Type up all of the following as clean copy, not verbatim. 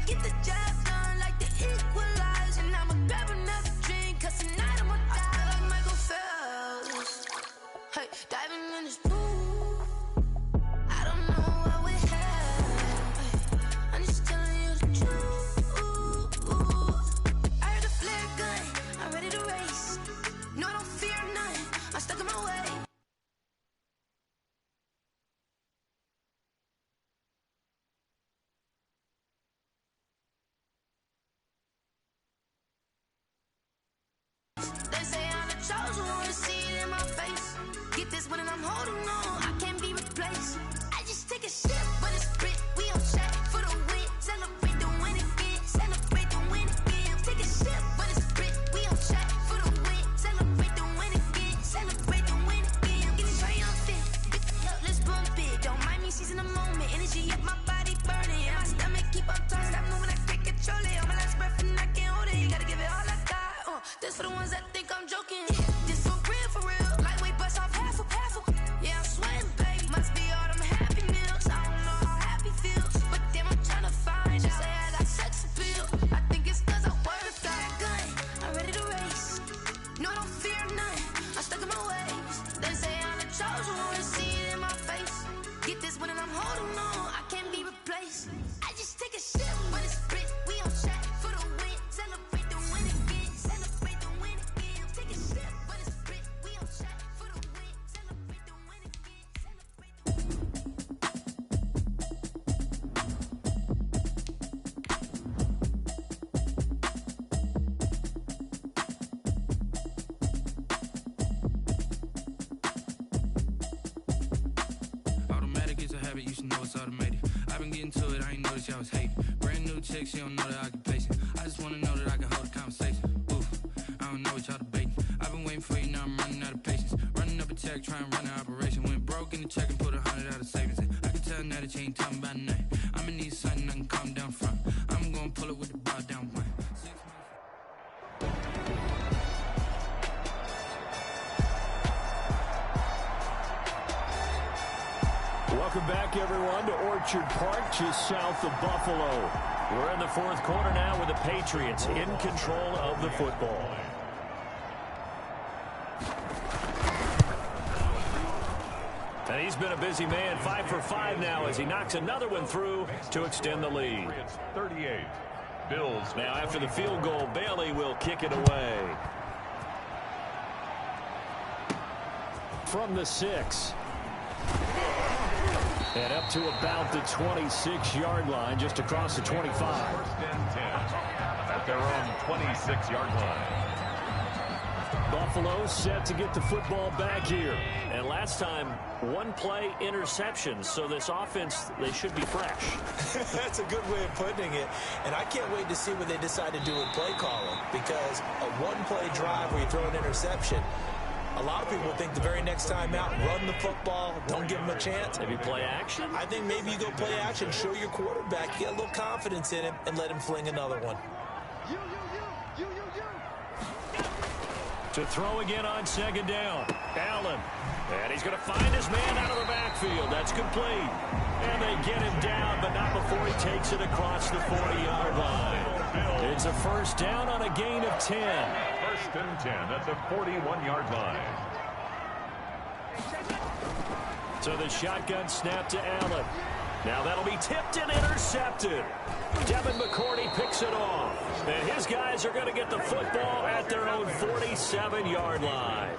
get the job done like the equalizer. And I'ma grab another drink, cause tonight I'ma die. I feel like Michael Phelps, hey, diving in this pool. I don't know what we have, hey, I'm just telling you the truth. I heard the flare gun, I'm ready to race. No, I don't fear none, I'm stuck in my way. They say I'm the chosen one, to see it in my face. Get this one and I'm holding on, I can't be replaced. I just take a sip, but it's split. We on track for the win. Celebrate the win again, celebrate the win again. Take a sip, but it's split. We on track for the win. Celebrate the win again, celebrate the win again. Getting triumphant, let's bump it. Don't mind me seizing the moment. Energy up my body burning, and my stomach keep on turning. Stop moving, I can't control it. On my last breath and I can't hold it. You gotta give it all I got. This for the ones that think I'm joking. This for real. Lightweight bust off half a. Yeah, I'm sweating, baby. Must be all them happy meals. I don't know how happy feels, but damn, I'm trying to find out. Say I got sex appeal. I think it's cause I worked out. Gun, I'm ready to race. No, I don't fear none, I'm stuck in my ways. They say I'm the chosen one, to see it in my face. Get this one and I'm holding on, I can't be replaced. I just take a sip, but it's split. We on track for the win. Celebrate the win again, celebrate the win again. Take a sip, but it's split. We on track for the win. Celebrate the win again, Automatic is a habit, you should know it's automated. I've been getting to it, I ain't noticed y'all was hating. Brand new chick, she don't know that I can pace it. I just wanna know that I can hold a conversation. Ooh, I don't know what y'all debating. I've been waiting for you, now I'm running out of patience. Running up a check, trying to run an operation. Went broke in the check and put 100 out of savings. I can tell now that you ain't talking about nothing. I'ma need something I can calm down from. I'm gonna pull it with the bow down one. Welcome back, everyone, to Orchard Park, just south of Buffalo. We're in the fourth quarter now with the Patriots in control of the football. And he's been a busy man, 5 for 5 now as he knocks another one through to extend the lead. 38. Bills. Now after the field goal, Bailey will kick it away. From the 6. And up to about the 26-yard line, just across the 25. First and 10 at their own 26-yard line. Buffalo set to get the football back here. And last time, one play interception. So this offense, they should be fresh. That's a good way of putting it. And I can't wait to see what they decide to do with play calling. Because a one-play drive where you throw an interception, a lot of people think the very next time out, run the football, don't give him a chance. Maybe play action? I think maybe you go play action, show your quarterback, get a little confidence in him, and let him fling another one. To throw again on second down. Allen. And he's going to find his man out of the backfield. That's complete. And they get him down, but not before he takes it across the 40-yard line. It's a first down on a gain of 10. First and 10. That's a 41-yard line. So the shotgun snap to Allen. Now that'll be tipped and intercepted. Devin McCourty picks it off. And his guys are going to get the football at their own 47-yard line.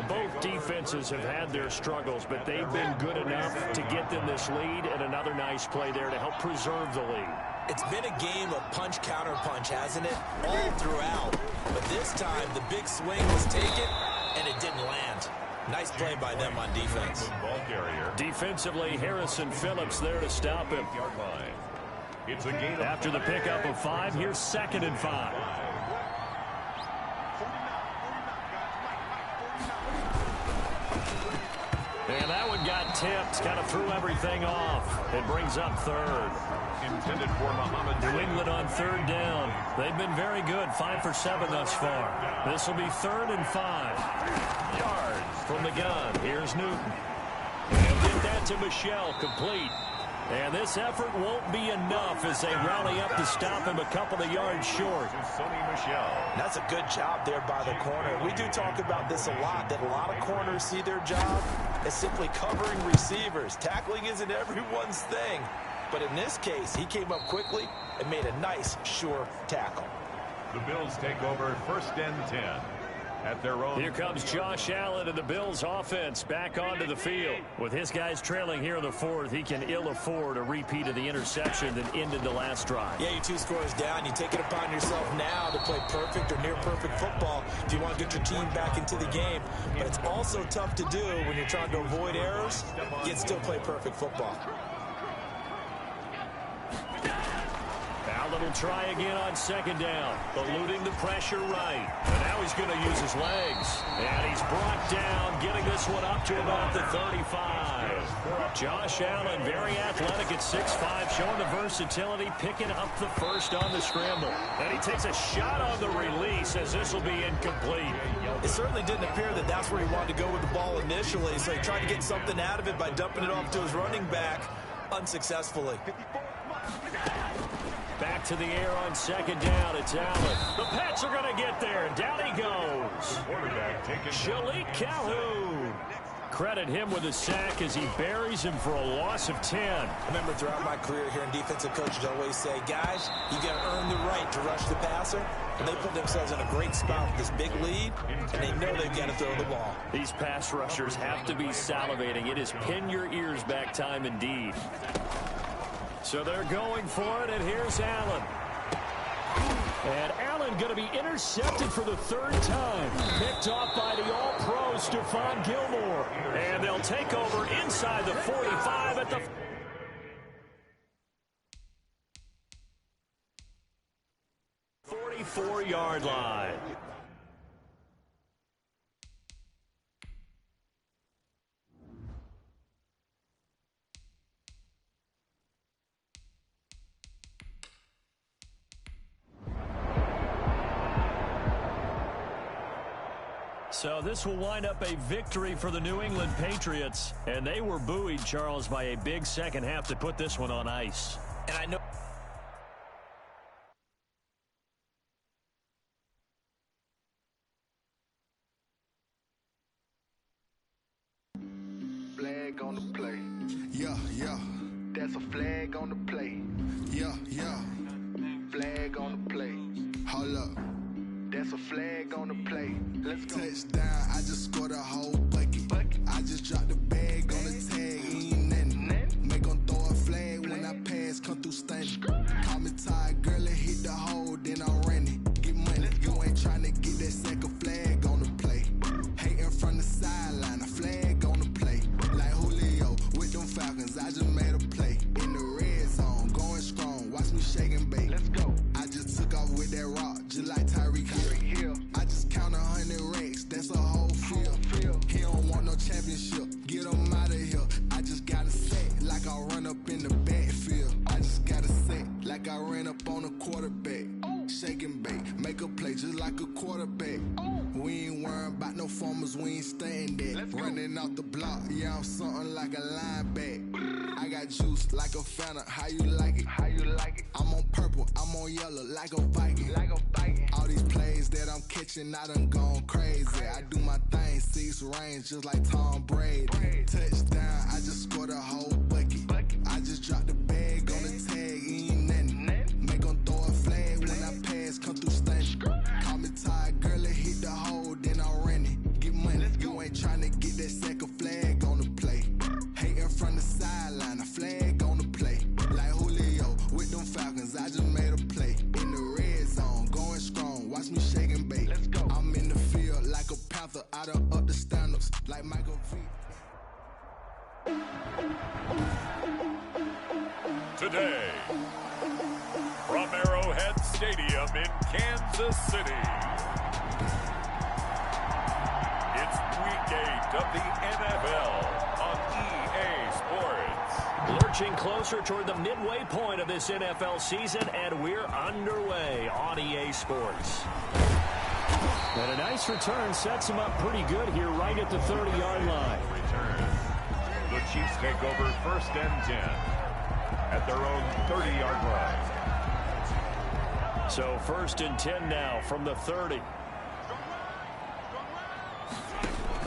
Both defenses have had their struggles, but they've been good enough to get them this lead, and another nice play there to help preserve the lead. It's been a game of punch-counter-punch, hasn't it? All throughout. But this time, the big swing was taken, and it didn't land. Nice play by them on defense. Defensively, Harrison Phillips there to stop him. It's a gain after the pickup of 5, here's 2nd and 5. And that one got tipped, kind of threw everything off. It brings up 3rd. Intended for Muhammad. New England on 3rd down. They've been very good, 5 for 7 thus far. This will be 3rd and 5. Yards from the gun. Here's Newton. And get that to Michelle, complete. And this effort won't be enough as they rally up to stop him a couple of yards short. That's a good job there by the corner. We do talk about this a lot, that a lot of corners see their job as simply covering receivers. Tackling isn't everyone's thing. But in this case, he came up quickly and made a nice, sure tackle. The Bills take over 1st and 10 at their own. Here comes Josh Allen and the Bills offense back onto the field. With his guys trailing here in the 4th, he can ill afford a repeat of the interception that ended the last drive. Yeah, you're 2 scores down. You take it upon yourself now to play perfect or near perfect football if you want to get your team back into the game. But it's also tough to do when you're trying to avoid errors, yet still play perfect football. Allen will try again on 2nd down, eluding the pressure right. And now he's going to use his legs. And he's brought down, getting this one up to about the 35. Josh Allen, very athletic at 6'5", showing the versatility, picking up the first on the scramble. And he takes a shot on the release as this will be incomplete. It certainly didn't appear that that's where he wanted to go with the ball initially, so he tried to get something out of it by dumping it off to his running back unsuccessfully. Back to the air on 2nd down. It's Allen. The Pats are going to get there. Down he goes. Shalik Calhoun. Credit him with a sack as he buries him for a loss of 10. I remember throughout my career here in defensive coaches always say, guys, you got to earn the right to rush the passer. And they put themselves in a great spot with this big lead, and they know they've got to throw the ball. These pass rushers have to be salivating. It is pin your ears back time indeed. So they're going for it, and here's Allen. And Allen going to be intercepted for the 3rd time. Picked off by the All-Pro Stephon Gilmore. And they'll take over inside the 45 at the 44-yard line. So this will wind up a victory for the New England Patriots. And they were buoyed, Charles, by a big second half to put this one on ice. And I know flag on the play. Yeah, yeah. That's a flag on the play. Yeah, yeah. Flag on the play. Hold up. That's a flag on the play. Let's go. Touchdown, I just scored a whole bucket. I just dropped the bag on the tag, ain't nothing. Make 'em throw a flag when I pass, come through stunning. Call me tired, girl, and hit the hole, then I'm running. Get money, you ain't trying to get that second flag on the play. Hating from the sideline, a flag on the play. Like Julio with them Falcons, I just made a play. In the red zone, going strong, watch me shake and bake. Let's go. I just took off with that rock, just like Tyreek Hill. I just count 100 racks, that's a whole field. He don't want no championship, get him out of here. I just gotta set like I run up in the backfield. I just gotta set like I ran up on a quarterback. Shake and bake, make a play just like a quarterback. We ain't worrying about no formers, we ain't staying there. Running out the block, yeah, I'm something like a linebacker. I got juice like a Fanta, how you like it? How you like it? I'm on purple, I'm on yellow like a Viking. Like a Viking. All these plays that I'm catching, I done gone crazy. I do my thing, 6 range just like Tom Brady. Touchdown, I just scored a whole bucket. I just dropped the bag on the tag, ain't nothing. Make 'em throw a flag when I pass, come through stunning. Call me tired, girl, and hit the hole, then I'm running. Get money, you ain't trying to get that second flag on the play. Hating from the sideline, a flag on the play. Like Julio with them Falcons, I just made a play. In the red zone, going strong, watch me shake and bake. Let's go. I'm in the field like a Panther, I done up the standards like Michael V. Today, from Arrowhead Stadium in Kansas City, it's Week 8 of the NFL on EA Sports. Lurching closer toward the midway point of this NFL season, and we're underway on EA Sports. And a nice return sets him up pretty good here right at the 30-yard line. Return. The Chiefs take over 1st and 10 at their own 30-yard line. So 1st and 10 now from the 30.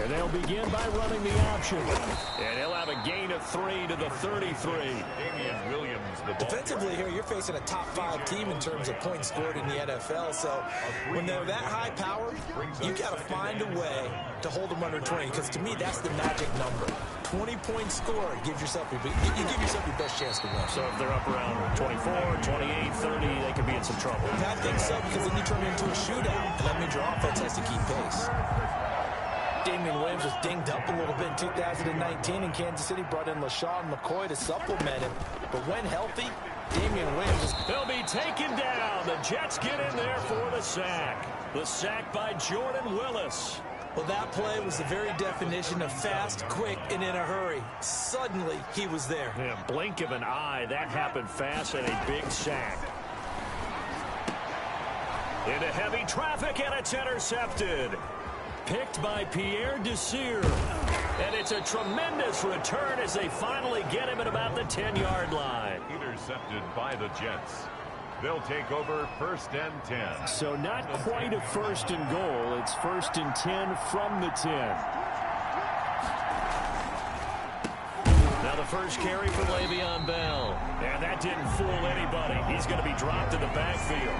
And they'll begin by running the option. And he'll have a gain of 3 to the 33. Damian Williams, the ball. Defensively here, you're facing a top-5 team in terms of points scored in the NFL. So when they're that high power, you got to find a way to hold them under 20. Because to me, that's the magic number. 20 points scored gives yourself you give yourself your best chance to win. So if they're up around 24, 28, 30, they could be in some trouble. I think so, because then you turn it into a shootout. And that means your offense has to keep pace. Damian Williams was dinged up a little bit in 2019, and Kansas City brought in LaShawn McCoy to supplement him. But when healthy, Damian Williams is... He'll be taken down. The Jets get in there for the sack. The sack by Jordan Willis. Well, that play was the very definition of fast, quick, and in a hurry. Suddenly, he was there. Yeah, blink of an eye. That happened fast and a big sack. Into heavy traffic, and it's intercepted. Picked by Pierre Desir. And it's a tremendous return as they finally get him at about the 10-yard line. Intercepted by the Jets. They'll take over 1st and 10. So not quite a 1st and goal. It's 1st and 10 from the 10. Now the first carry for Le'Veon Bell. And that didn't fool anybody. He's going to be dropped in the backfield.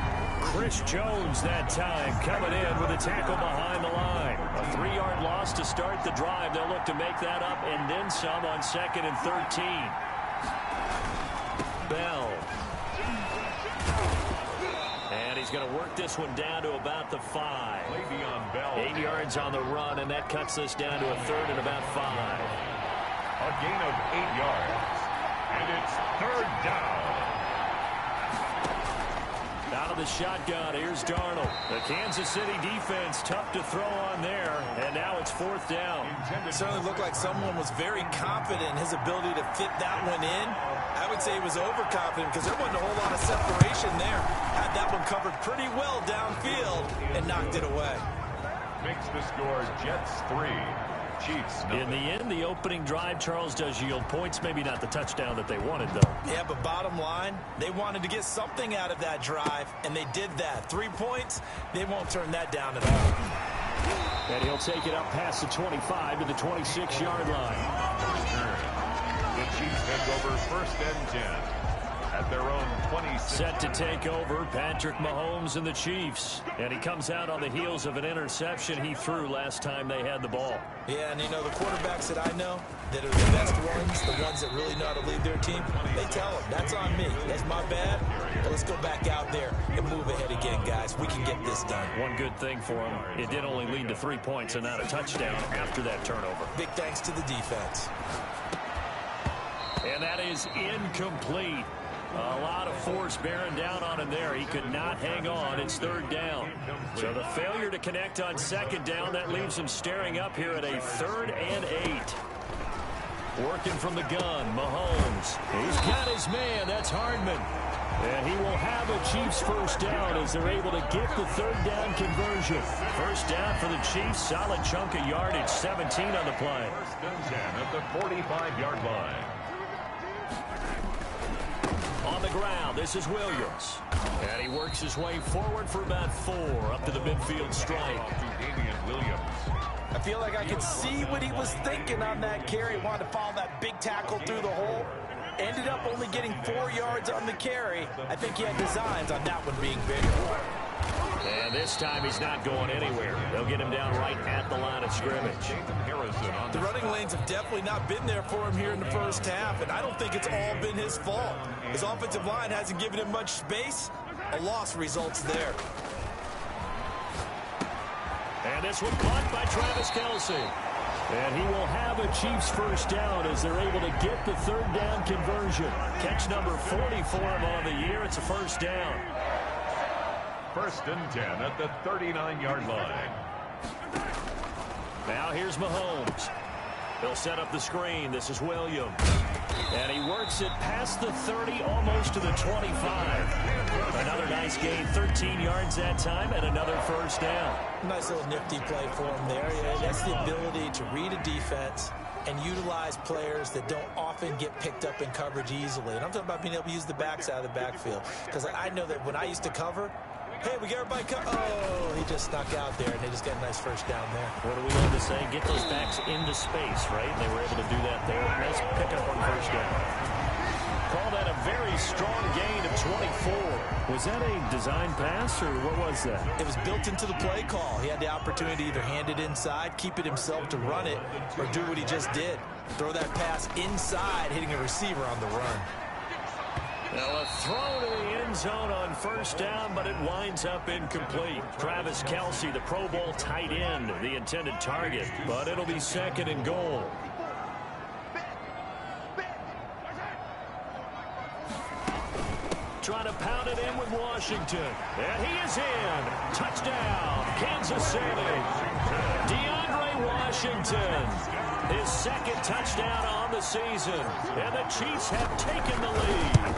Chris Jones that time coming in with a tackle behind the line. A 3-yard loss to start the drive. They'll look to make that up and then some on 2nd and 13. Bell. And he's going to work this one down to about the 5. Le'Veon Bell. 8 yards on the run, and that cuts this down to a 3rd and about 5. A gain of 8 yards. And it's 3rd down. Out of the shotgun, here's Darnold. The Kansas City defense tough to throw on there, and now it's 4th down. It certainly looked like someone was very confident in his ability to fit that one in. I would say he was overconfident because there wasn't a whole lot of separation there. Had that one covered pretty well downfield and knocked it away. Makes the score Jets 3. Chiefs nothing. In the end, the opening drive, Charles, does yield points. Maybe not the touchdown that they wanted, though. Yeah, but bottom line, they wanted to get something out of that drive, and they did that. 3 points, they won't turn that down at all. And he'll take it up past the 25 to the 26-yard line. The Chiefs take over 1st and 10 at their own 26. Set to take over, Patrick Mahomes and the Chiefs. And he comes out on the heels of an interception he threw last time they had the ball. Yeah, and you know, the quarterbacks that I know that are the best ones, the ones that really know how to lead their team, they tell them, that's on me. That's my bad. But let's go back out there and move ahead again, guys. We can get this done. One good thing for him, it did only lead to 3 points and not a touchdown after that turnover. Big thanks to the defense. And that is incomplete. A lot of force bearing down on him there. He could not hang on. It's 3rd down. So the failure to connect on 2nd down, that leaves him staring up here at a 3rd and 8. Working from the gun, Mahomes. He's got his man. That's Hardman. And he will have a Chiefs 1st down as they're able to get the 3rd down conversion. 1st down for the Chiefs. Solid chunk of yardage. 17 on the play. 1st and 10 at the 45-yard line. On the ground, this is Williams. And he works his way forward for about 4 up to the midfield stripe. To Damian Williams. I feel like I could see what he was thinking on that carry. Wanted to follow that big tackle through the hole. Ended up only getting 4 yards on the carry. I think he had designs on that one being bigger. And this time he's not going anywhere. They'll get him down right at the line of scrimmage. The running lanes have definitely not been there for him here in the 1st half, and I don't think it's all been his fault. His offensive line hasn't given him much space. A loss results there. And this one caught by Travis Kelce. And he will have a Chiefs 1st down as they're able to get the 3rd down conversion. Catch number 40 for him on the year. It's a 1st down. 1st and 10 at the 39-yard line. Now here's Mahomes. He'll set up the screen. This is Williams. And he works it past the 30, almost to the 25. Another nice gain, 13 yards that time, and another 1st down. Nice little nifty play for him there. Yeah, that's the ability to read a defense and utilize players that don't often get picked up in coverage easily. And I'm talking about being able to use the backside of the backfield. Because I know that when I used to cover, hey, we got everybody oh, he just snuck out there, and they just got a nice first down there. What do we have to say? Get those backs into space, right? They were able to do that there. Nice pickup on first down. Call that a very strong gain of 24. Was that a design pass, or what was that? It was built into the play call. He had the opportunity to either hand it inside, keep it himself to run it, or do what he just did. Throw that pass inside, hitting a receiver on the run. Now a throw to the end zone on first down, but it winds up incomplete. Travis Kelce, the Pro Bowl tight end, the intended target, but it'll be second and goal. Trying to pound it in with Washington. And he is in. Touchdown, Kansas City. DeAndre Washington. His second touchdown on the season. And the Chiefs have taken the lead.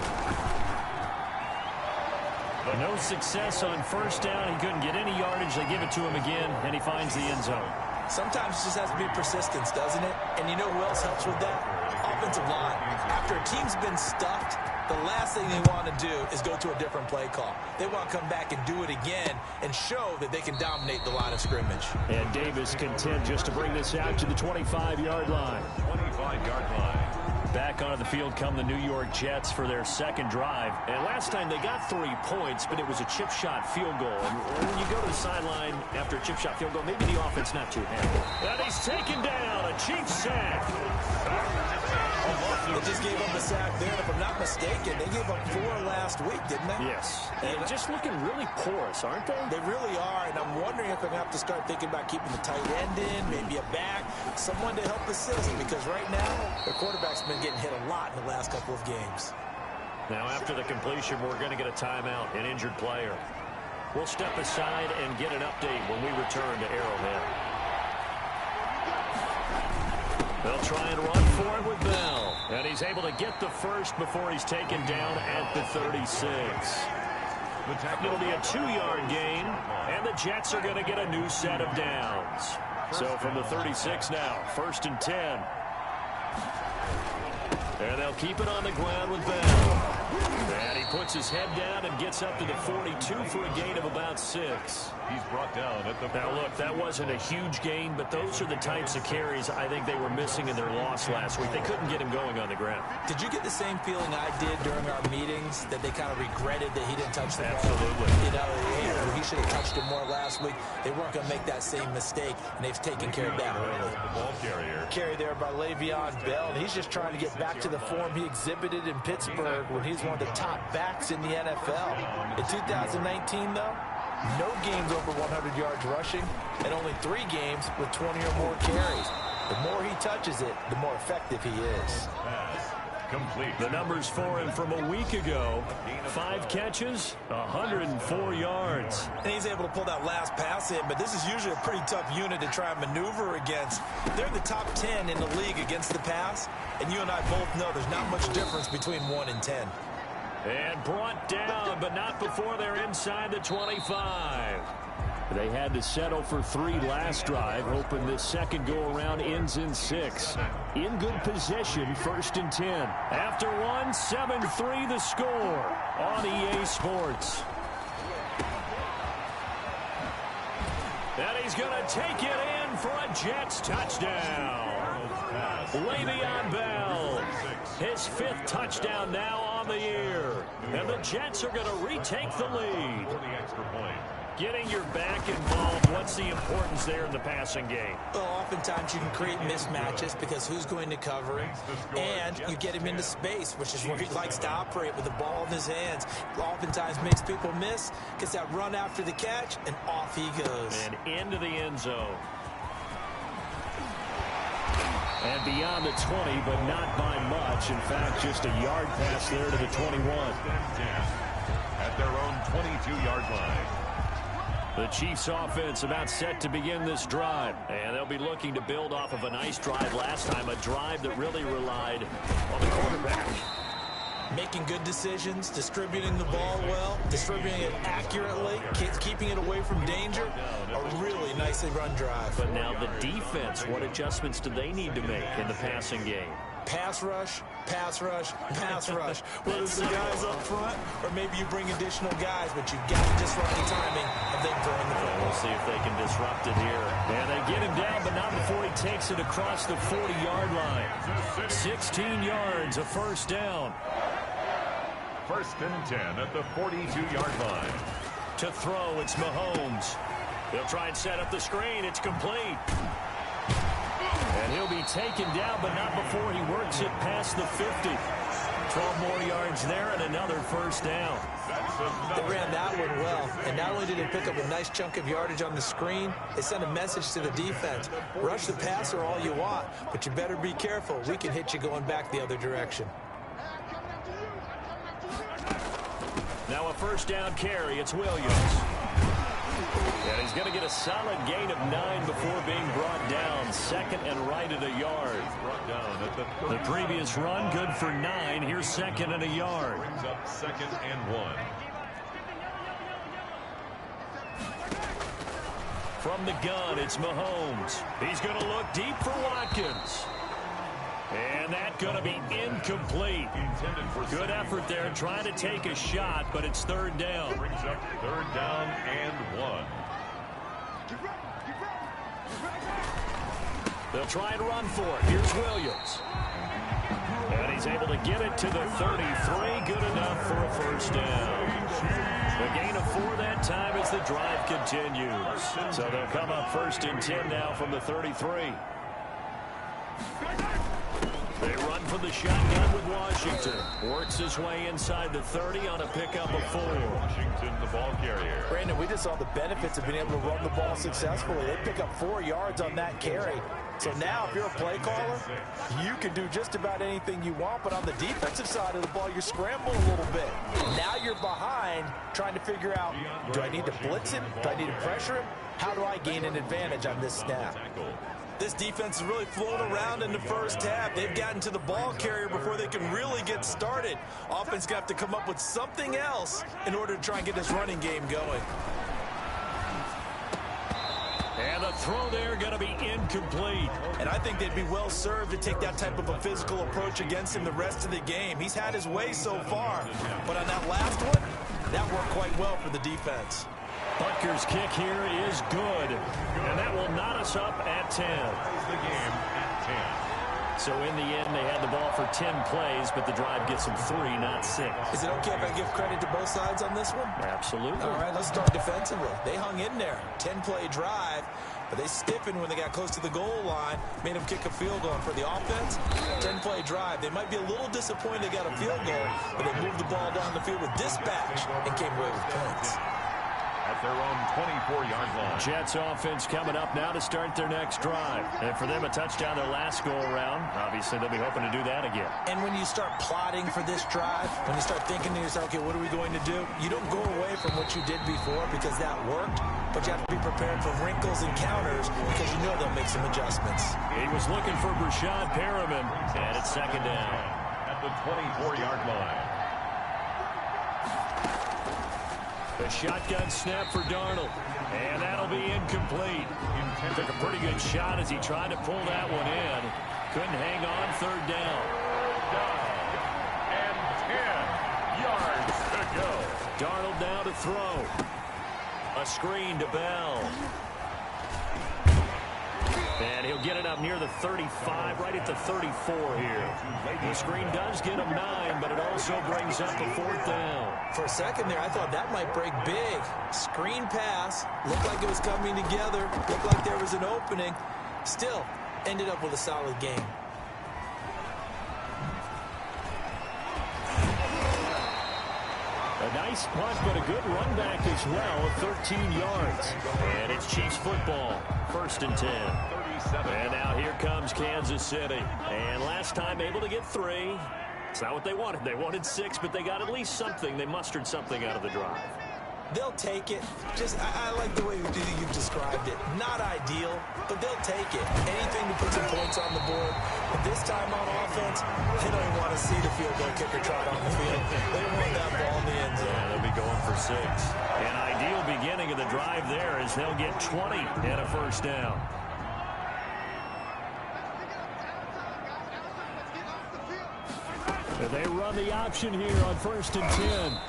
But no success on first down. He couldn't get any yardage. They give it to him again, and he finds the end zone. Sometimes it just has to be persistence, doesn't it? And you know who else helps with that? Offensive line. After a team's been stuffed, the last thing they want to do is go to a different play call. They want to come back and do it again and show that they can dominate the line of scrimmage. And Davis content just to bring this out to the 25-yard line. 25-yard line. Back onto the field come the New York Jets for their second drive. And last time they got 3 points, but it was a chip shot field goal. And when you go to the sideline after a chip shot field goal, maybe the offense not too happy. And he's taken down, a Chiefs sack. They just gave up a sack there, and if I'm not mistaken, they gave up 4 last week, didn't they? Yes. And just looking really porous, aren't they? They really are, and I'm wondering if they're going to have to start thinking about keeping the tight end in, maybe a back, someone to help assist, because right now, the quarterback's been getting hit a lot in the last couple of games. Now, after the completion, we're going to get a timeout, an injured player. We'll step aside and get an update when we return to Arrowhead. They'll try and run for it with Bell. And he's able to get the first before he's taken down at the 36. It'll be a 2-yard gain, and the Jets are going to get a new set of downs. So from the 36 now, 1st and 10. And they'll keep it on the ground with Bell. And he puts his head down and gets up to the 42 for a gain of about 6. He's brought down at the... Now, look, that wasn't a huge gain, but those are the types of carries I think they were missing in their loss last week. They couldn't get him going on the ground. Did you get the same feeling I did during our meetings, that they kind of regretted that he didn't touch the ball? Absolutely. You know, he should have touched it more last week. They weren't going to make that same mistake, and they've taken care of that early. The ball carrier. Carry there by Le'Veon Bell, and he's just trying to get back to the form he exhibited in Pittsburgh when he was one of the top backs in the NFL. In 2019, though, no games over 100 yards rushing, and only 3 games with 20 or more carries. The more he touches it, the more effective he is. Complete. The numbers for him from a week ago: 5 catches, 104 yards. And he's able to pull that last pass in, but this is usually a pretty tough unit to try and maneuver against. They're in the top 10 in the league against the pass, and you and I both know there's not much difference between 1 and 10. And brought down, but not before they're inside the 25. They had to settle for 3 last drive, hoping this second go-around ends in 6. In good position, 1st and 10. After 1, 7-3 the score on EA Sports. And he's going to take it in for a Jets touchdown. Le'Veon Bell, his 5th touchdown now on the year. And the Jets are going to retake the lead. For the extra point. Getting your back involved, what's the importance there in the passing game? Well, oftentimes you can create mismatches because who's going to cover him, and you get him into space, which is where he likes to operate with the ball in his hands. Oftentimes makes people miss, gets that run after the catch, and off he goes. And into the end zone. And beyond the 20, but not by much. In fact, just a yard pass there to the 21. At their own 22-yard line. The Chiefs offense about set to begin this drive. And they'll be looking to build off of a nice drive last time, a drive that really relied on the quarterback. Making good decisions, distributing the ball well, distributing it accurately, keeping it away from danger. A really nicely run drive. But now the defense, what adjustments do they need to make in the passing game? Pass rush, pass rush, pass rush. Whether it's the guys up front or maybe you bring additional guys, but you've got to disrupt the timing of them throwing the football. We'll see if they can disrupt it here. And they get him down, but not before he takes it across the 40-yard line. 16 yards, a first down. First and 10 at the 42-yard line. To throw, it's Mahomes. He'll try and set up the screen. It's complete. And he'll be taken down, but not before he works it past the 50. 12 more yards there and another first down. They ran that one well, and not only did they pick up a nice chunk of yardage on the screen, they sent a message to the defense. Rush the passer all you want, but you better be careful. We can hit you going back the other direction. Now a first down carry. It's Williams. And he's going to get a solid gain of 9 before being brought down. Second and right at a yard. The previous run good for 9. Here's second and a yard. Brings up second and 1. From the gun, it's Mahomes. He's going to look deep for Watkins. And that's going to be incomplete. Good effort there trying to take a shot, but it's third down. Brings up third down and 1. They'll try and run for it. Here's Williams. And he's able to get it to the 33. Good enough for a first down. The gain of 4 that time as the drive continues. So they'll come up first and 10 now from the 33. They run from the shotgun with Washington. Works his way inside the 30 on a pickup of 4. Washington, the ball carrier. Brandon, we just saw the benefits of being able to run the ball successfully. They pick up 4 yards on that carry. So now if you're a play caller, you can do just about anything you want, but on the defensive side of the ball, you're scrambling a little bit. Now you're behind trying to figure out, do I need to blitz him? Do I need to pressure him? How do I gain an advantage on this snap? This defense is really flown around in the first half. They've gotten to the ball carrier before they can really get started. Offense got to come up with something else in order to try and get this running game going. And the throw there going to be incomplete. And I think they'd be well served to take that type of a physical approach against him the rest of the game. He's had his way so far. But on that last one, that worked quite well for the defense. Butker's kick here is good. And that will knot us up at 10. The game at 10. So in the end, they had the ball for 10 plays, but the drive gets them 3, not 6. Is it okay if I give credit to both sides on this one? Absolutely. All right, let's start defensively. They hung in there. 10-play drive, but they stiffened when they got close to the goal line, made them kick a field goal. And for the offense, 10-play drive. They might be a little disappointed they got a field goal, but they moved the ball down the field with dispatch and came away with points. At their own 24-yard line. Jets offense coming up now to start their next drive. And for them, a touchdown their last go-around. Obviously, they'll be hoping to do that again. And when you start plotting for this drive, when you start thinking to yourself, okay, what are we going to do? You don't go away from what you did before because that worked, but you have to be prepared for wrinkles and counters because you know they'll make some adjustments. He was looking for Brashad Perriman, and it's second down. At the 24-yard line. The shotgun snap for Darnold, and that'll be incomplete. Took a pretty good shot as he tried to pull that one in. Couldn't hang on, third down. And 10 yards to go. Darnold now to throw. A screen to Bell. And he'll get it up near the 35, right at the 34 here. The screen does get him 9, but it also brings up a fourth down. For a second there, I thought that might break big. Screen pass, looked like it was coming together, looked like there was an opening. Still, ended up with a solid game. A nice punt, but a good run back as well of 13 yards. And it's Chiefs football, first and 10. And now here comes Kansas City. And last time able to get 3. It's not what they wanted. They wanted 6, but they got at least something. They mustered something out of the drive. They'll take it. I like the way you've described it. Not ideal, but they'll take it. Anything to put some points on the board. But this time on offense, they don't even want to see the field goal kicker trot on the field. They want that ball in the end zone. Yeah, they'll be going for 6. An ideal beginning of the drive there as they'll get 20 and a first down. And they run the option here on 1st and 10.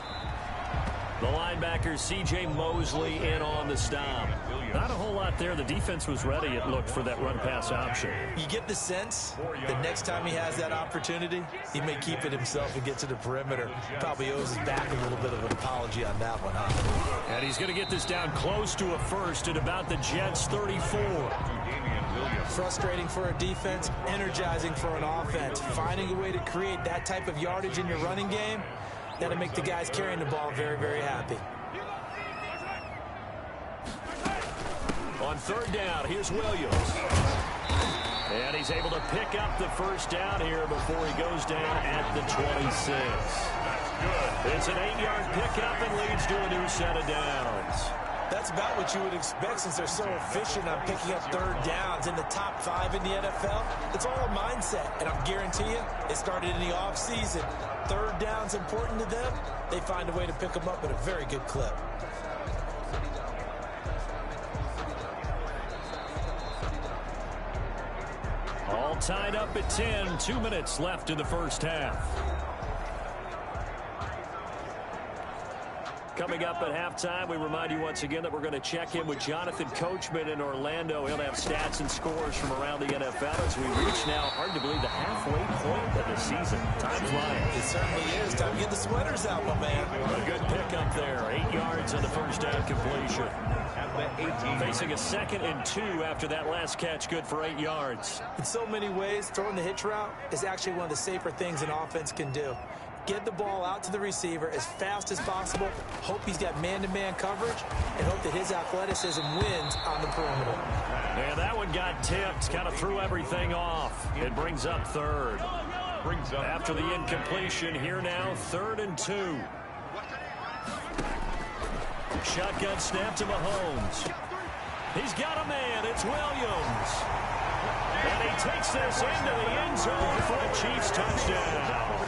The linebacker, C.J. Mosley, in on the stop. Not a whole lot there. The defense was ready, it looked, for that run-pass option. You get the sense that next time he has that opportunity, he may keep it himself and get to the perimeter. Probably owes his back a little bit of an apology on that one, huh? And he's going to get this down close to a first at about the Jets' 34. Frustrating for a defense, energizing for an offense. Finding a way to create that type of yardage in your running game, that'll make the guys carrying the ball very, very happy. On 3rd down, here's Williams. And he's able to pick up the first down here before he goes down at the 26. It's an 8-yard pickup and leads to a new set of downs. That's about what you would expect since they're so efficient on picking up 3rd downs in the top 5 in the NFL. It's all a mindset, and I'm guaranteeing you, it started in the offseason. 3rd down's important to them. They find a way to pick them up at a very good clip. All tied up at 10. 2 minutes left in the first half. Coming up at halftime, we remind you once again that we're going to check in with Jonathan Coachman in Orlando. He'll have stats and scores from around the NFL as we reach now, hard to believe, the halfway point of the season. Time's flying. It certainly is. Time to get the sweaters out, my man. A good pickup there. 8 yards on the first down completion. Facing a 2nd and 2 after that last catch, good for 8 yards. In so many ways, throwing the hitch route is actually one of the safer things an offense can do. Get the ball out to the receiver as fast as possible, hope he's got man-to-man coverage, and hope that his athleticism wins on the perimeter. Yeah, that one got tipped, kind of threw everything off. It brings up 3rd. After the incompletion, here now, 3rd and 2. Shotgun snap to Mahomes. He's got a man. It's Williams. And he takes this into the end zone for a Chiefs touchdown.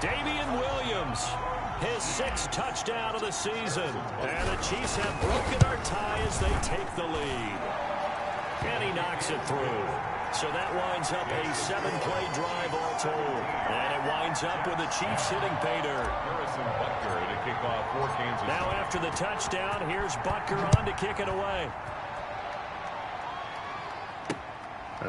Damian Williams, his 6th touchdown of the season. And the Chiefs have broken our tie as they take the lead. And he knocks it through. So that winds up a 7-play drive all told. And it winds up with the Chiefs hitting pay dirt. To kick off for Kansas. Now after the touchdown, here's Butker on to kick it away.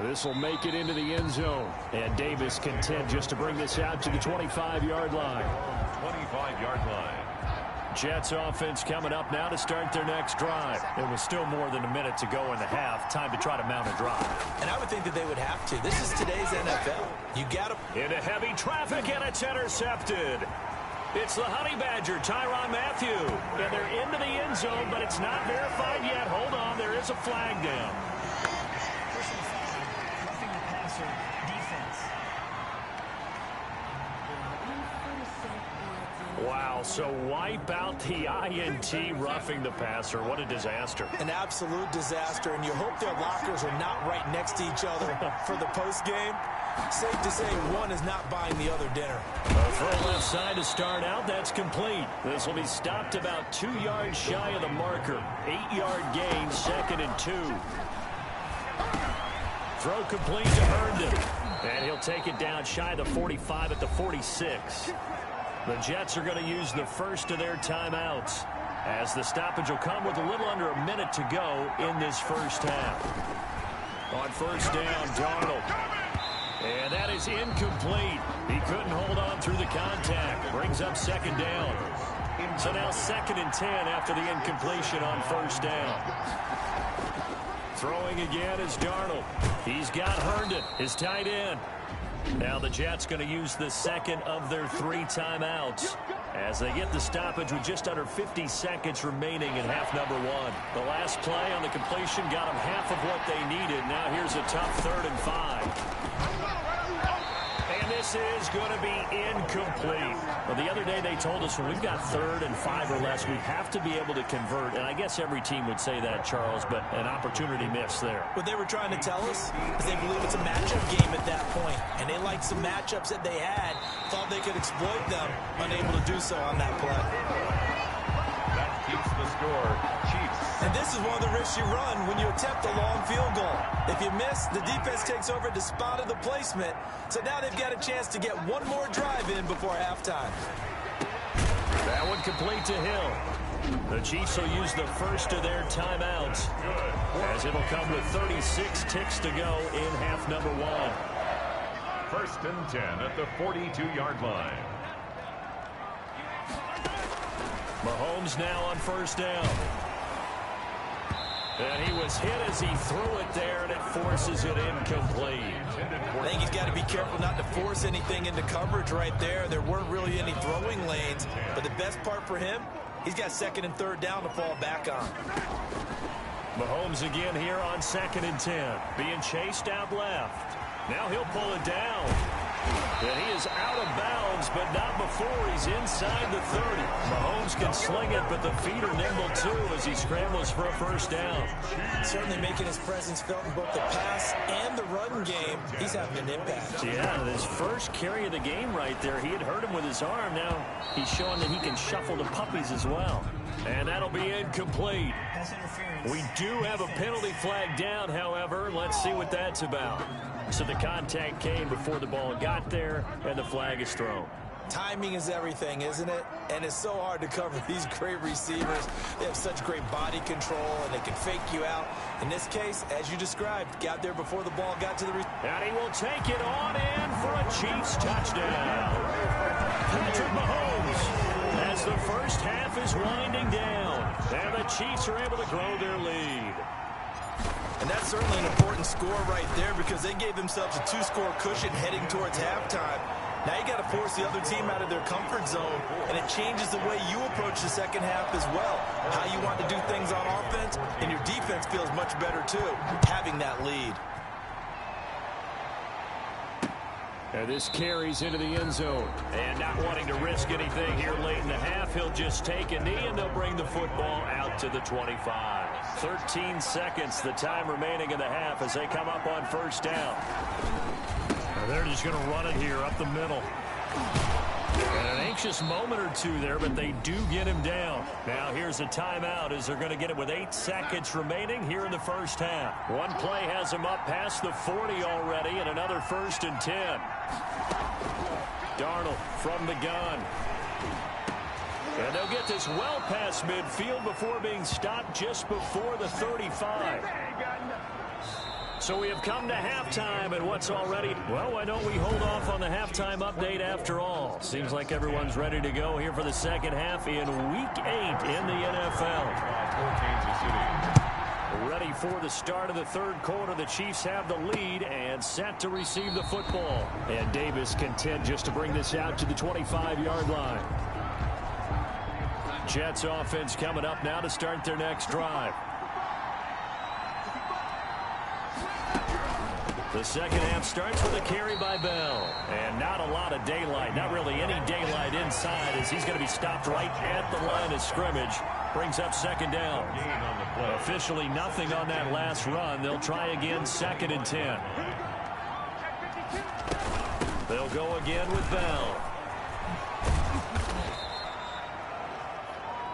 This will make it into the end zone. And Davis content just to bring this out to the 25-yard line. 25-yard line. Jets offense coming up now to start their next drive. It was still more than a minute to go in the half. Time to try to mount a drive. And I would think that they would have to. This is today's NFL. You got to. Into heavy traffic, and it's intercepted. It's the Honey Badger, Tyrann Mathieu. And they're into the end zone, but it's not verified yet. Hold on, there is a flag down. Wow, so wipe out the INT, roughing the passer. What a disaster. An absolute disaster, and you hope their lockers are not right next to each other for the postgame. Safe to say one is not buying the other dinner. Throw left side to start out. That's complete. This will be stopped about 2 yards shy of the marker. 8-yard gain, 2nd and 2. Throw complete to Herndon. And he'll take it down shy of the 45 at the 46. The Jets are going to use the first of their timeouts, as the stoppage will come with a little under a minute to go in this first half. On 1st down, Darnold. And that is incomplete. He couldn't hold on through the contact. Brings up 2nd down. So now 2nd and 10 after the incompletion on 1st down. Throwing again is Darnold. He's got Herndon, his tight end. Now the Jets going to use the 2nd of their 3 timeouts as they get the stoppage with just under 50 seconds remaining in half number 1. The last play on the completion got them half of what they needed. Now here's a tough 3rd and 5. And this this is going to be incomplete. Well, the other day they told us when we've got 3rd and 5 or less, we have to be able to convert. And I guess every team would say that, Charles, but an opportunity missed there. What they were trying to tell us is they believe it's a matchup game at that point. And they liked some matchups that they had, thought they could exploit them, unable to do so on that play. That keeps the score Chiefs. And this is one of the risks you run when you attempt a long field goal. If you miss, the defense takes over at the spot of the placement. So now they've got a chance to get one more drive in before halftime. That one complete to Hill. The Chiefs will use the first of their timeouts, as it'll come with 36 ticks to go in half number 1. 1st and 10 at the 42-yard line. Mahomes now on 1st down. And he was hit as he threw it there, and it forces it incomplete. I think he's got to be careful not to force anything into coverage right there. There weren't really any throwing lanes, but the best part for him, he's got 2nd and 3rd down to fall back on. Mahomes again here on 2nd and 10, being chased out left. Now he'll pull it down. And he is out of bounds, but not before he's inside the 30. Mahomes can sling it, but the feet are nimble too as he scrambles for a 1st down. Certainly making his presence felt in both the pass and the run game. He's having an impact. Yeah, his first carry of the game right there. He had hurt him with his arm. Now he's showing that he can shuffle the puppies as well. And that'll be incomplete. We do have a penalty flag down, however. Let's see what that's about. So the contact came before the ball got there, and the flag is thrown. Timing is everything, isn't it? And it's so hard to cover these great receivers. They have such great body control, and they can fake you out. In this case, as you described, got there before the ball got to the receiver. And he will take it on in for a Chiefs touchdown. Patrick Mahomes, as the first half is winding down, and the Chiefs are able to grow their lead. And that's certainly an important score right there because they gave themselves a 2-score cushion heading towards halftime. Now you got to force the other team out of their comfort zone, and it changes the way you approach the second half as well. How you want to do things on offense, and your defense feels much better too, having that lead. And this carries into the end zone. And not wanting to risk anything here late in the half, he'll just take a knee, and they'll bring the football out to the 25. 13 seconds, the time remaining in the half as they come up on 1st down. Now they're just going to run it here up the middle. And an anxious moment or two there, but they do get him down. Now here's a timeout as they're going to get it with 8 seconds remaining here in the 1st half. One play has him up past the 40 already, and another 1st and 10. Darnold from the gun. And they'll get this well past midfield before being stopped just before the 35. So we have come to halftime, and what's already... Well, why don't we hold off on the halftime update after all? Seems like everyone's ready to go here for the second half in Week 8 in the NFL. Ready for the start of the 3rd quarter. The Chiefs have the lead and set to receive the football. And Davis content just to bring this out to the 25-yard line. Jets offense coming up now to start their next drive. The second half starts with a carry by Bell. And not a lot of daylight. Not really any daylight inside as he's going to be stopped right at the line of scrimmage. Brings up 2nd down. Officially nothing on that last run. They'll try again 2nd and 10. They'll go again with Bell.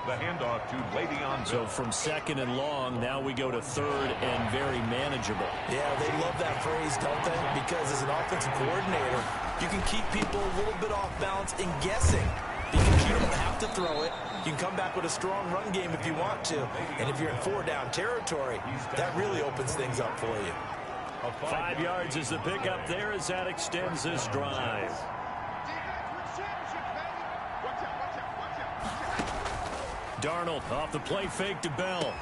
The handoff to Le'Veon Bell. So from 2nd and long, now we go to 3rd and very manageable. Yeah, they love that phrase, don't they? Because as an offensive coordinator, you can keep people a little bit off balance in guessing because you don't have to throw it. You can come back with a strong run game if you want to. And if you're in 4-down territory, that really opens things up for you. 5 yards is the pickup there as that extends this drive. Darnold off the play fake to Bell.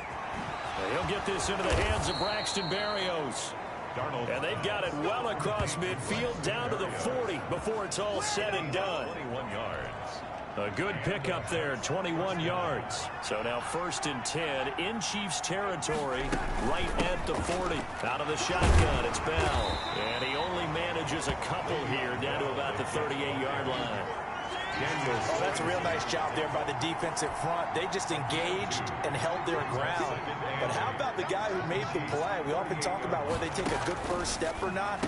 And he'll get this into the hands of Braxton Berrios. Darnold. And they've got it well across midfield down to the 40 before it's all said and done. 21 yards. A good pickup there, 21 yards. So now 1st and 10 in Chiefs territory, right at the 40. Out of the shotgun, it's Bell. And he only manages a couple here, down to about the 38-yard line. Oh, that's a real nice job there by the defensive front. They just engaged and held their ground. But how about the guy who made the play? We often talk about whether they take a good first step or not.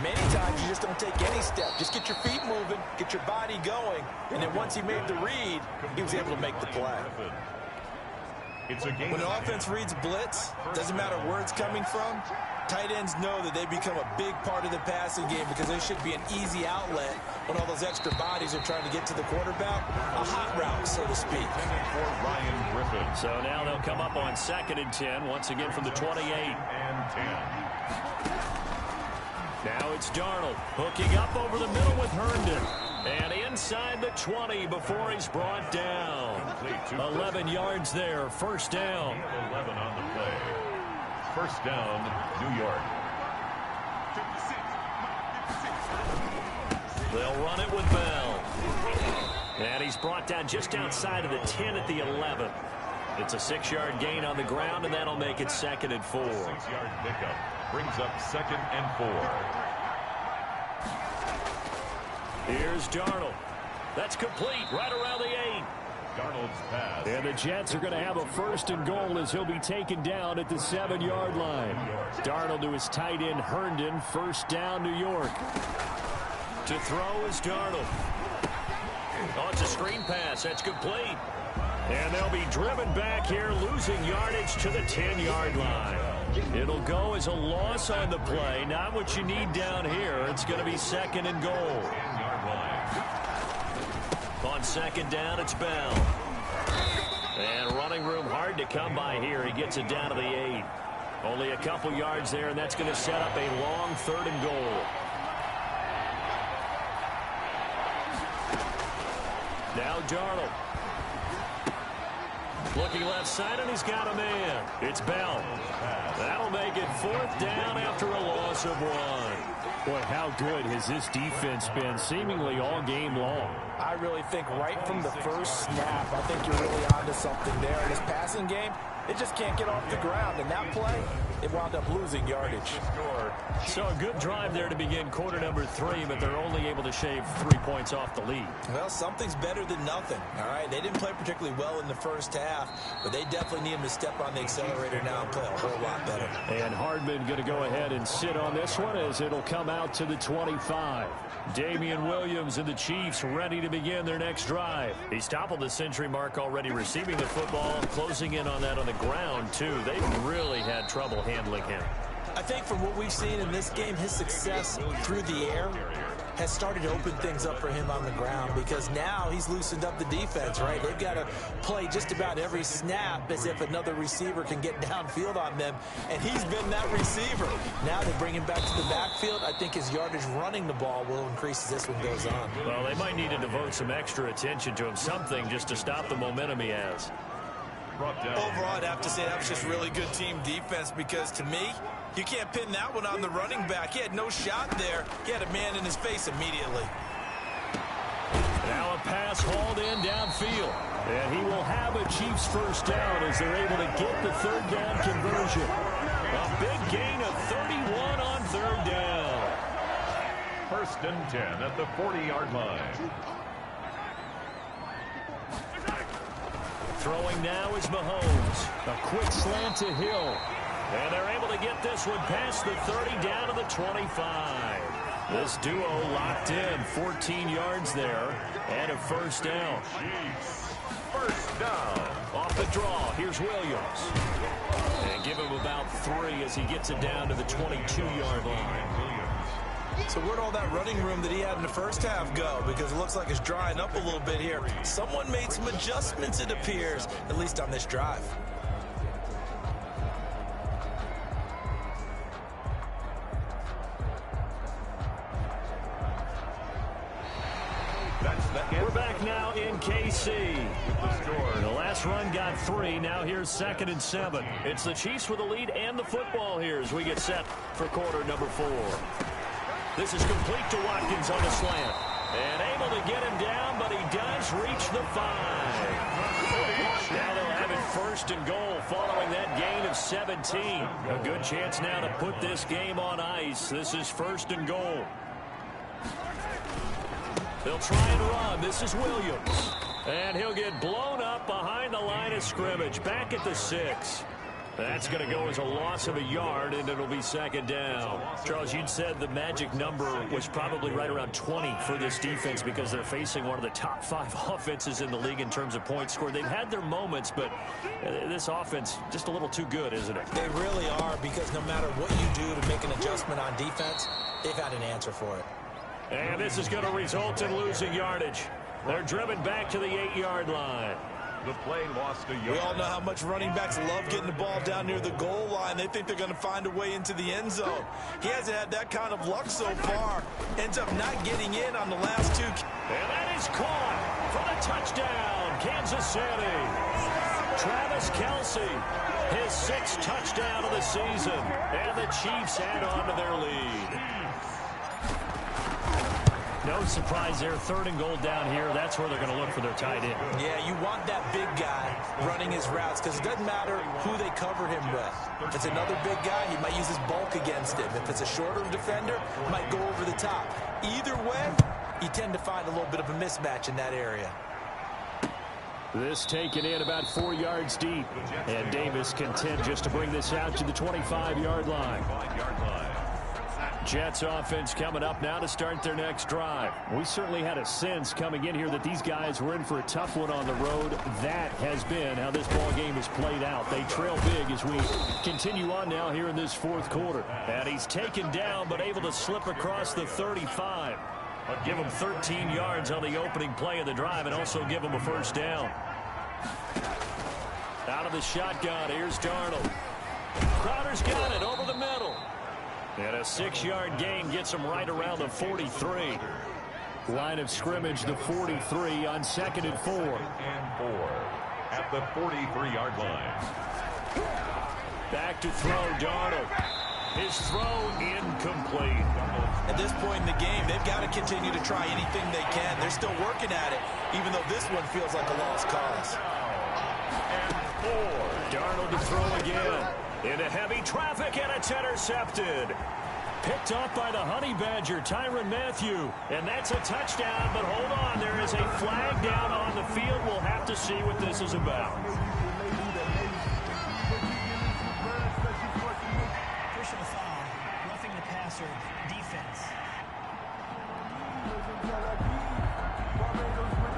Many times you just don't take any step. Just get your feet moving, get your body going, and then once he made the read, he was able to make the play. When the offense reads blitz, doesn't matter where it's coming from, tight ends know that they become a big part of the passing game because there should be an easy outlet when all those extra bodies are trying to get to the quarterback. A hot route, so to speak. So now they'll come up on 2nd and 10, once again from the 28. Now it's Darnold hooking up over the middle with Herndon. And inside the 20 before he's brought down. 11 yards there, 1st down. 11 on the play. 1st down, New York. They'll run it with Bell. And he's brought down just outside of the 10 at the 11. It's a 6-yard gain on the ground, and that'll make it 2nd and 4. 6-yard pickup brings up 2nd and 4. Here's Darnold. That's complete right around the 8. Darnold's pass. And the Jets are going to have a 1st and goal as he'll be taken down at the 7-yard line. Darnold to his tight end Herndon. 1st down, New York. To throw is Darnold. Oh, it's a screen pass. That's complete. And they'll be driven back here, losing yardage to the 10-yard line. It'll go as a loss on the play. Not what you need down here. It's going to be 2nd and goal. On 2nd down, it's Bell. And running room hard to come by here. He gets it down to the 8. Only a couple yards there, and that's going to set up a long 3rd and goal. Now Darnold. Looking left side, and he's got a man. It's Bell. That'll make it 4th down after a loss of 1. Boy, how good has this defense been seemingly all game long? I really think right from the first snap, I think you're really onto something there. In this passing game, it just can't get off the ground. And that play, it wound up losing yardage. So a good drive there to begin quarter number 3, but they're only able to shave 3 points off the lead. Well, something's better than nothing, all right? They didn't play particularly well in the first half, but they definitely need him to step on the accelerator now and play a whole lot better. And Hardman going to go ahead and sit on this one as it'll come out to the 25. Damian Williams and the Chiefs ready to begin their next drive. He's toppled the century mark already, receiving the football, closing in on that on the ground, too. They've really had trouble handling him. I think from what we've seen in this game, his success through the air has started to open things up for him on the ground because now he's loosened up the defense, right? They've got to play just about every snap as if another receiver can get downfield on them, and he's been that receiver. Now they bring him back to the backfield. I think his yardage running the ball will increase as this one goes on. Well, they might need to devote some extra attention to him, something just to stop the momentum he has. Overall, I'd have to say that was just really good team defense because to me, you can't pin that one on the running back. He had no shot there. He had a man in his face immediately. Now a pass hauled in downfield. And he will have a Chiefs 1st down as they're able to get the 3rd down conversion. A big gain of 31 on 3rd down. 1st and 10 at the 40-yard line. Throwing now is Mahomes. A quick slant to Hill. And they're able to get this one past the 30 down to the 25. This duo locked in, 14 yards there, and a 1st down. 1st down. Off the draw, here's Williams. And give him about 3 as he gets it down to the 22-yard line. So where'd all that running room that he had in the first half go? Because it looks like it's drying up a little bit here. Someone made some adjustments, it appears, at least on this drive. We're back now in KC. The last run got 3. Now here's 2nd and 7. It's the Chiefs with the lead and the football here as we get set for quarter number 4. This is complete to Watkins on the slant. And able to get him down, but he does reach the 5. Now they'll have it first and goal following that gain of 17. A good chance now to put this game on ice. This is first and goal. They'll try and run. This is Williams. And he'll get blown up behind the line of scrimmage. Back at the 6. That's going to go as a loss of a yard, and it'll be second down. Charles, you'd said the magic number was probably right around 20 for this defense because they're facing one of the top 5 offenses in the league in terms of points scored. They've had their moments, but this offense just a little too good, isn't it? They really are, because no matter what you do to make an adjustment on defense, they've had an answer for it. And this is going to result in losing yardage. They're driven back to the 8-yard line. The play lost a yard. We all know how much running backs love getting the ball down near the goal line. They think they're going to find a way into the end zone. He hasn't had that kind of luck so far. Ends up not getting in on the last 2. And that is caught for the touchdown, Kansas City. Travis Kelce, his 6th touchdown of the season. And the Chiefs add on to their lead. No surprise there. 3rd and goal down here. That's where they're going to look for their tight end. Yeah, you want that big guy running his routes, because it doesn't matter who they cover him with. If it's another big guy, he might use his bulk against him. If it's a shorter defender, he might go over the top. Either way, you tend to find a little bit of a mismatch in that area. This taken in about 4 yards deep. And Davis content just to bring this out to the 25-yard line. Jets offense coming up now to start their next drive. We certainly had a sense coming in here that these guys were in for a tough one on the road. That has been how this ball game has played out. They trail big as we continue on now here in this 4th quarter. And he's taken down but able to slip across the 35. Give him 13 yards on the opening play of the drive and also give him a first down. Out of the shotgun, here's Darnold. Crowder's got it over the middle. And a 6-yard gain gets him right around the 43. Line of scrimmage, the 43 on 2nd and 4. And 4 at the 43-yard line. Back to throw, Darnold. His throw incomplete. At this point in the game, they've got to continue to try anything they can. They're still working at it, even though this one feels like a lost cause. And 4. Darnold to throw again. Into heavy traffic, and it's intercepted. Picked up by the Honey Badger, Tyrann Mathieu. And that's a touchdown, but hold on. There is a flag down on the field. We'll have to see what this is about. Personal foul, roughing the passer, defense.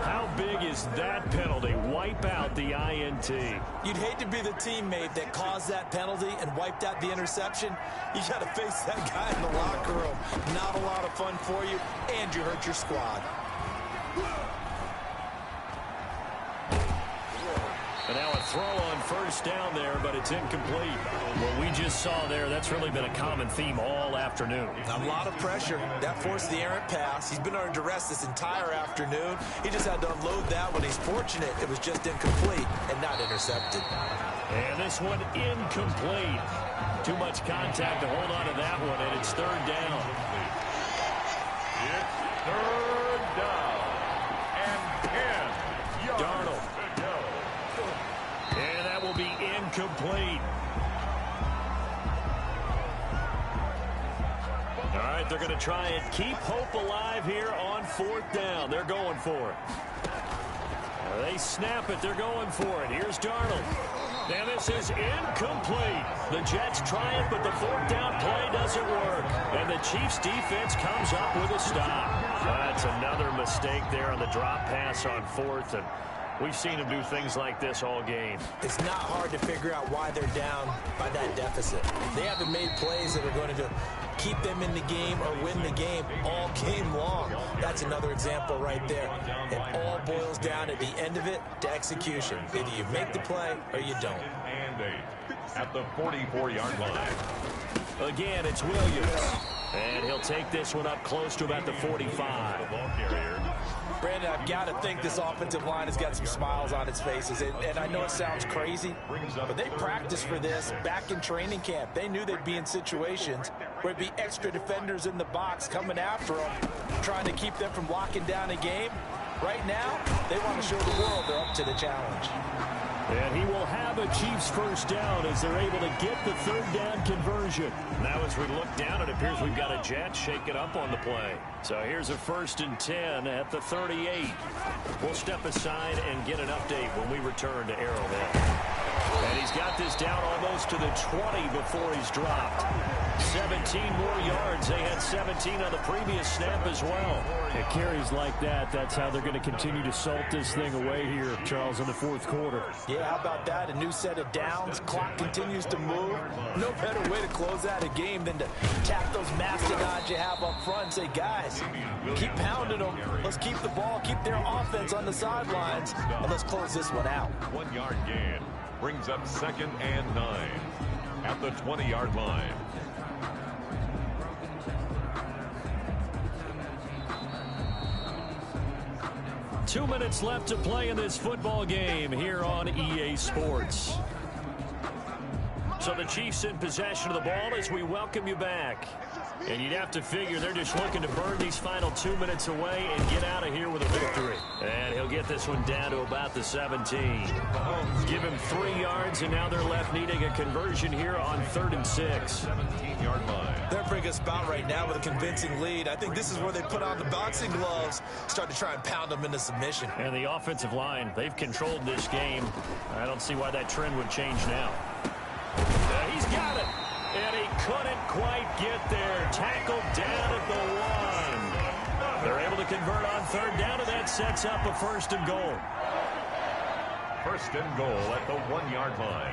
How big is that penalty? Wipe out the INT. You'd hate to be the teammate that caused that penalty and wiped out the interception. You got to face that guy in the locker room. Not a lot of fun for you, and you hurt your squad. And now a throw on first down there, but it's incomplete. What we just saw there, that's really been a common theme all afternoon. A lot of pressure. That forced the errant pass. He's been under duress this entire afternoon. He just had to unload that one. He's fortunate it was just incomplete and not intercepted. And this one incomplete. Too much contact to hold on to that one, and it's 3rd down. It's 3rd down. And 10 yards. Darnold. And that will be incomplete. All right, they're going to try and keep hope alive here on 4th down. They're going for it. They snap it. They're going for it. Here's Darnold. And this is incomplete. The Jets try it, but the 4th down play doesn't work. And the Chiefs defense comes up with a stop. That's another mistake there on the drop pass on 4th. And we've seen them do things like this all game. It's not hard to figure out why they're down by that deficit. They haven't made plays that are going to keep them in the game or win the game all game long. That's another example right there. It all boils down at the end of it to execution. Either you make the play or you don't. And 8 at the 44-yard line. Again, it's Williams. And he'll take this one up close to about the 45. The ball carrier. Brandon, I've got to think this offensive line has got some smiles on its faces. And I know it sounds crazy, but they practiced for this back in training camp. They knew they'd be in situations where it'd be extra defenders in the box coming after them, trying to keep them from locking down a game. Right now, they want to show the world they're up to the challenge. And he will have a Chiefs first down as they're able to get the third down conversion. Now as we look down, it appears we've got a Jet shaken up on the play. So here's a 1st and 10 at the 38. We'll step aside and get an update when we return to Arrowhead. And he's got this down almost to the 20 before he's dropped. 17 more yards. They had 17 on the previous snap as well. It carries like that. That's how they're going to continue to salt this thing away here, Charles, in the fourth quarter. Yeah, how about that? A new set of downs. Clock continues to move. No better way to close out a game than to tap those mastodons you have up front and say, guys, keep pounding them. Let's keep the ball, keep their offense on the sidelines, and let's close this one out. 1 yard gain brings up 2nd and 9 at the 20-yard line. Two minutes left to play in this football game here on EA Sports. So the Chiefs in possession of the ball as we welcome you back. And you'd have to figure they're just looking to burn these final 2 minutes away and get out of here with a victory. And he'll get this one down to about the 17. Give him 3 yards, and now they're left needing a conversion here on 3rd and 6. 17-yard line. They're in a pretty good spot right now with a convincing lead. I think this is where they put on the boxing gloves, start to try and pound them into submission. And the offensive line, they've controlled this game. I don't see why that trend would change now. He's got it. And he couldn't quite get there. Tackled down at the 1. They're able to convert on 3rd down, and that sets up a 1st and goal. 1st and goal at the 1 yard line.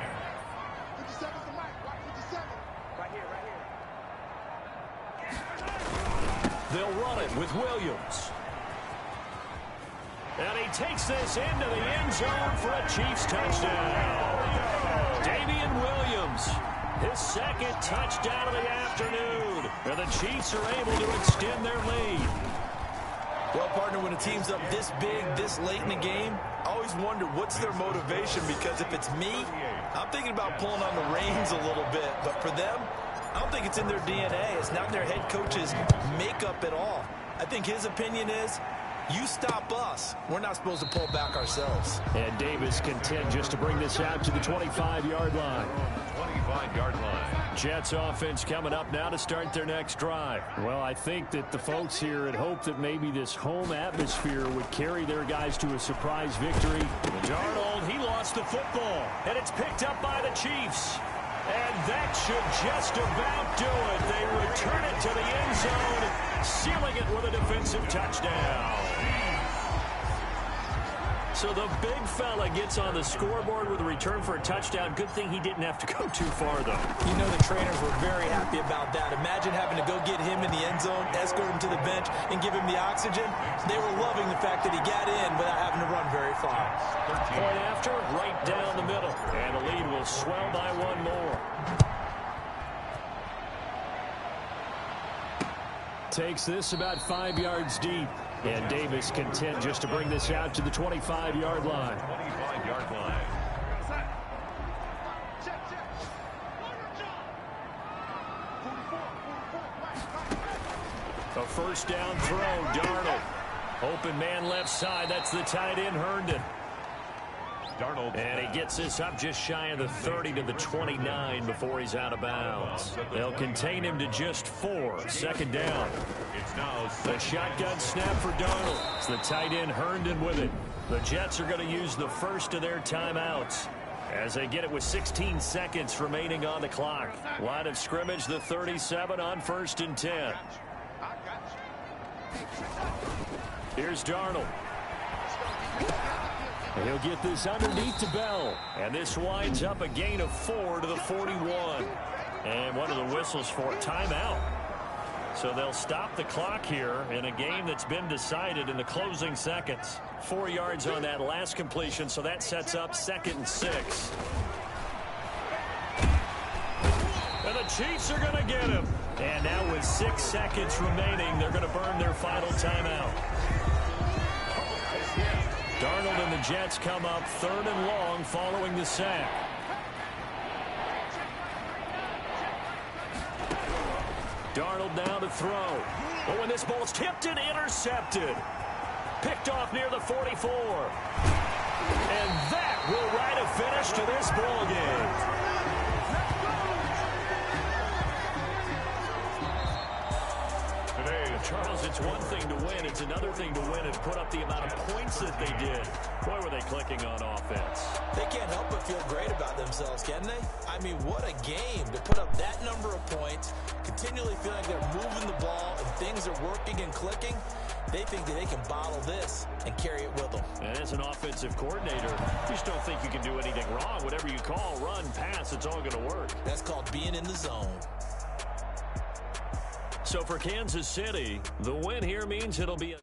They'll run it with Williams. And he takes this into the end zone for a Chiefs touchdown. Damian Williams, his 2nd touchdown of the afternoon. And the Chiefs are able to extend their lead. Well, partner, when a team's up this big, this late in the game, I always wonder what's their motivation, because if it's me, I'm thinking about pulling on the reins a little bit. But for them, I don't think it's in their DNA. It's not in their head coach's makeup at all. I think his opinion is, you stop us, we're not supposed to pull back ourselves. And Davis content just to bring this out to the 25-yard line. 25-yard line. Jets offense coming up now to start their next drive. Well, I think that the folks here had hoped that maybe this home atmosphere would carry their guys to a surprise victory. Darnold, he lost the football, and it's picked up by the Chiefs. And that should just about do it. They return it to the end zone, sealing it with a defensive touchdown. So the big fella gets on the scoreboard with a return for a touchdown. Good thing he didn't have to go too far, though. You know the trainers were very happy about that. Imagine having to go get him in the end zone, escort him to the bench, and give him the oxygen. They were loving the fact that he got in without having to run very far. Point after, right down the middle. And the lead will swell by 1 more. Takes this about 5 yards deep. And Davis content just to bring this out to the 25-yard line. 25-yard line. A 1st down throw, Darnold. Open man left side, that's the tight end, Herndon. Darnold. And he gets this up just shy of the 30 to the 29 before he's out of bounds. They'll contain him to just 4. 2nd down. It's now the shotgun snap for Darnold. It's the tight end, Herndon, with it. The Jets are going to use the first of their timeouts as they get it with 16 seconds remaining on the clock. Line of scrimmage, the 37 on 1st and 10. Here's Darnold. And he'll get this underneath to Bell. And this winds up a gain of 4 to the 41. And one of the whistles for a timeout. So they'll stop the clock here in a game that's been decided in the closing seconds. 4 yards on that last completion, so that sets up 2nd and 6. And the Chiefs are going to get him. And now with 6 seconds remaining, they're going to burn their final timeout. Darnold and the Jets come up 3rd and long following the sack. Darnold now to throw. Oh, and this ball's tipped and intercepted. picked off near the 44. And that will write a finish to this ball game. Charles, it's one thing to win. It's another thing to win and put up the amount of points that they did. Boy, were they clicking on offense. They can't help but feel great about themselves, can they? I mean, what a game to put up that number of points, continually feel like they're moving the ball and things are working and clicking. They think that they can bottle this and carry it with them. And as an offensive coordinator, you just don't think you can do anything wrong. Whatever you call, run, pass, it's all going to work. That's called being in the zone. So for Kansas City, the win here means it'll be a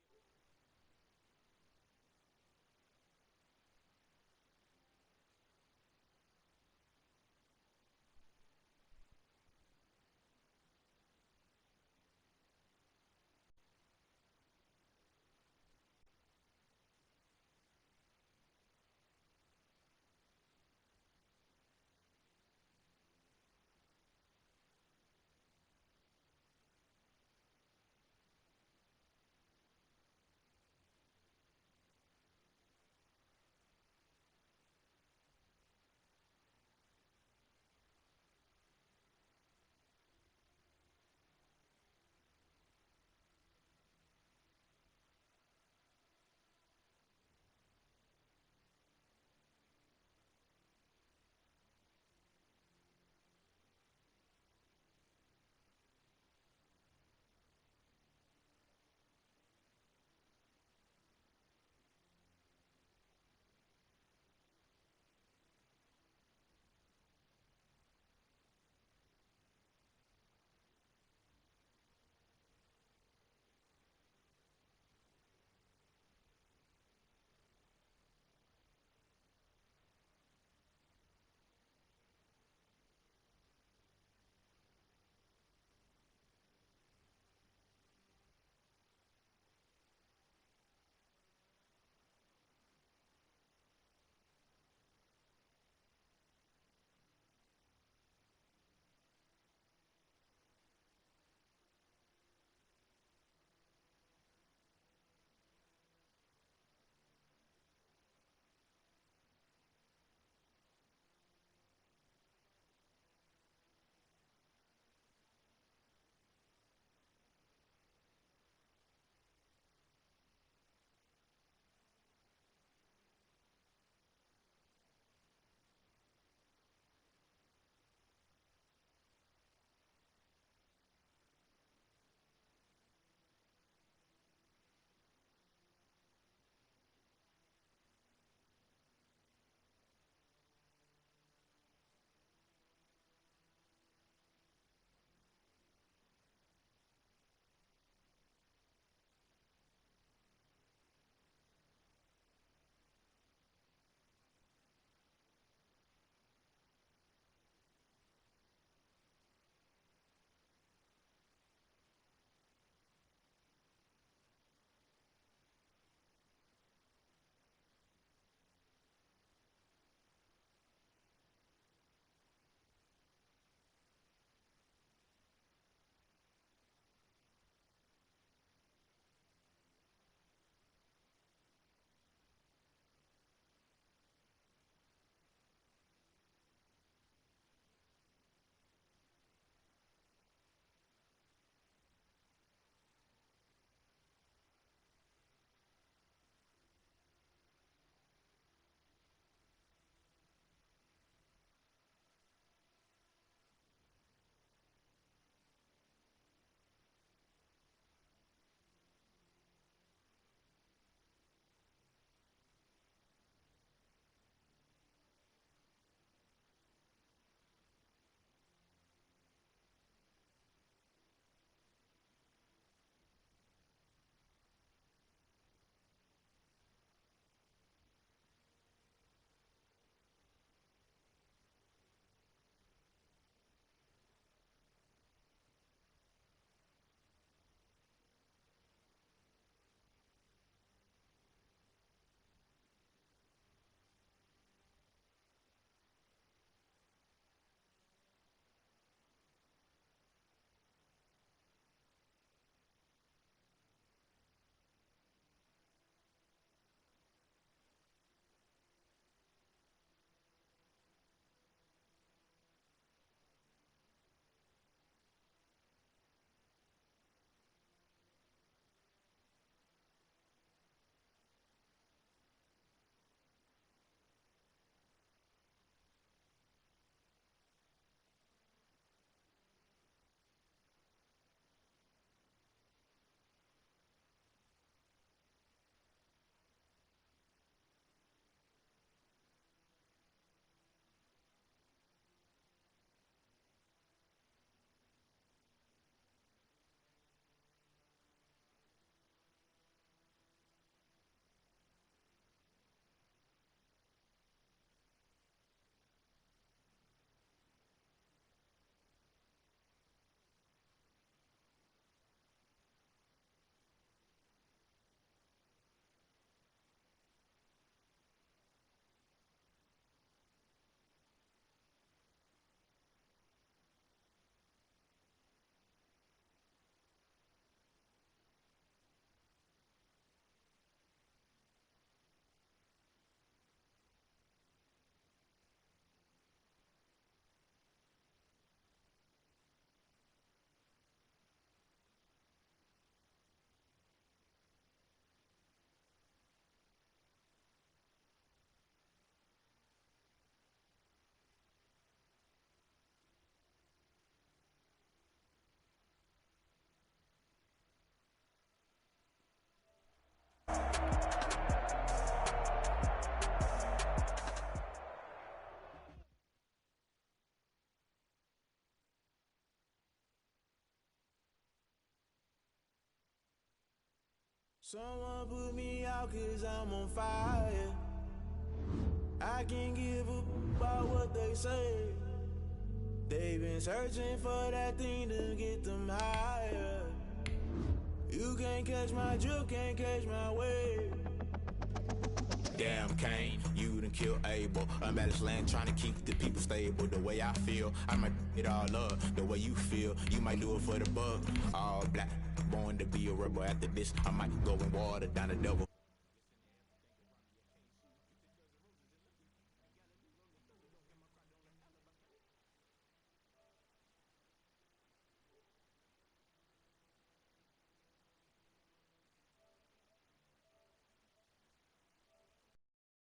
Someone put me out 'cause I'm on fire. I can't give up about what they say. They've been searching for that thing to get them higher. You can't catch my drift, can't catch my wave. Damn, Kane, you done killed Abel. Unbalanced land, trying to keep the people stable. The way I feel, I might it all up. The way you feel, you might do it for the buck. All black, born to be a rebel. After this, I might go and water down the devil.